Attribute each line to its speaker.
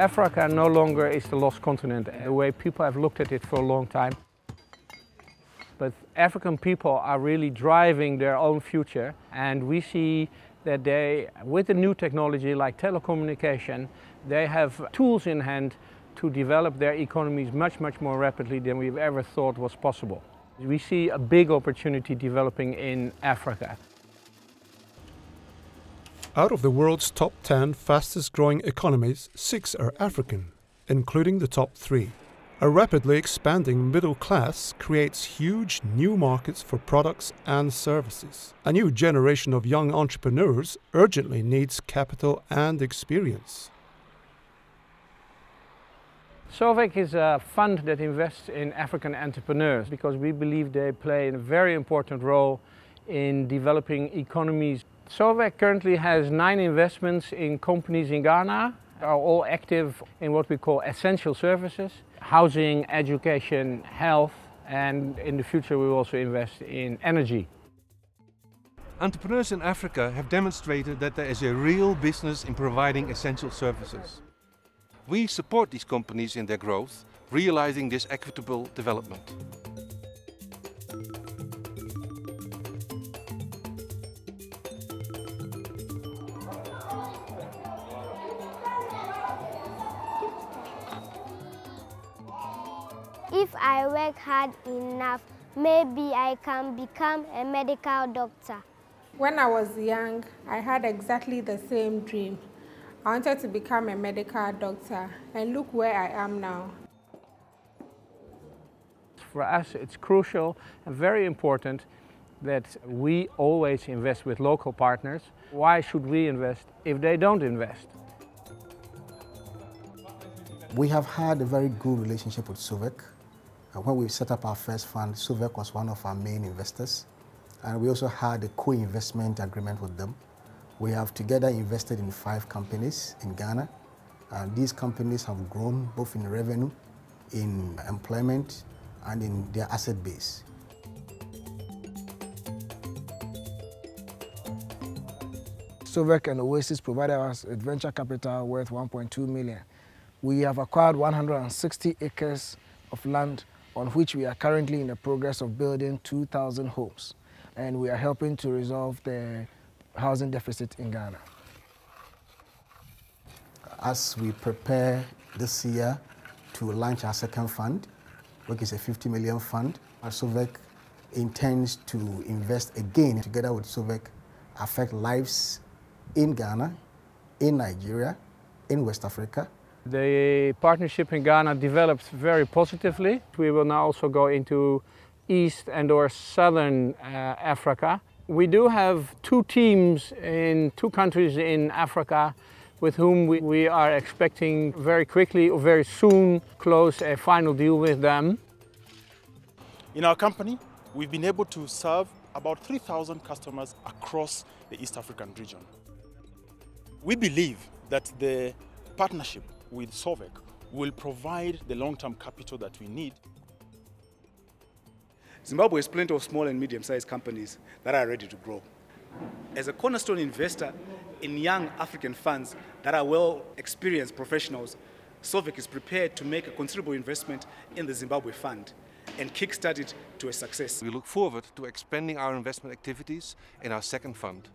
Speaker 1: Africa no longer is the lost continent, the way people have looked at it for a long time. But African people are really driving their own future, and we see that they, with the new technology like telecommunication, they have tools in hand to develop their economies much more rapidly than we've ever thought was possible. We see a big opportunity developing in Africa.
Speaker 2: Out of the world's top 10 fastest growing economies, 6 are African, including the top 3. A rapidly expanding middle class creates huge new markets for products and services. A new generation of young entrepreneurs urgently needs capital and experience.
Speaker 1: SOVEC is a fund that invests in African entrepreneurs because we believe they play a very important role in developing economies. SOVEC currently has 9 investments in companies in Ghana, are all active in what we call essential services, housing, education, health, and in the future we will also invest in energy.
Speaker 3: Entrepreneurs in Africa have demonstrated that there is a real business in providing essential services. We support these companies in their growth, realizing this equitable development.
Speaker 4: If I work hard enough, maybe I can become a medical doctor.
Speaker 5: When I was young, I had exactly the same dream. I wanted to become a medical doctor, and look where I am now.
Speaker 1: For us, it's crucial and very important that we always invest with local partners. Why should we invest if they don't invest?
Speaker 6: We have had a very good relationship with SOVEC. When we set up our first fund, SOVEC was one of our main investors, and we also had a co-investment agreement with them. We have together invested in 5 companies in Ghana, and these companies have grown both in revenue, in employment, and in their asset base.
Speaker 7: SOVEC and Oasis provided us with venture capital worth 1.2 million. We have acquired 160 acres of land on which we are currently in the progress of building 2,000 homes, and we are helping to resolve the housing deficit in Ghana.
Speaker 6: As we prepare this year to launch our second fund, which is a 50 million fund, SOVEC intends to invest again together with SOVEC, affect lives in Ghana, in Nigeria, in West Africa.
Speaker 1: The partnership in Ghana developed very positively. We will now also go into East and or Southern Africa. We do have 2 teams in 2 countries in Africa with whom we are expecting very quickly or very soon close a final deal with them.
Speaker 8: In our company, we've been able to serve about 3,000 customers across the East African region. We believe that the partnership with SOVEC will provide the long-term capital that we need.
Speaker 9: Zimbabwe has plenty of small and medium-sized companies that are ready to grow. As a cornerstone investor in young African funds that are well-experienced professionals, SOVEC is prepared to make a considerable investment in the Zimbabwe fund and kickstart it to a success.
Speaker 3: We look forward to expanding our investment activities in our second fund.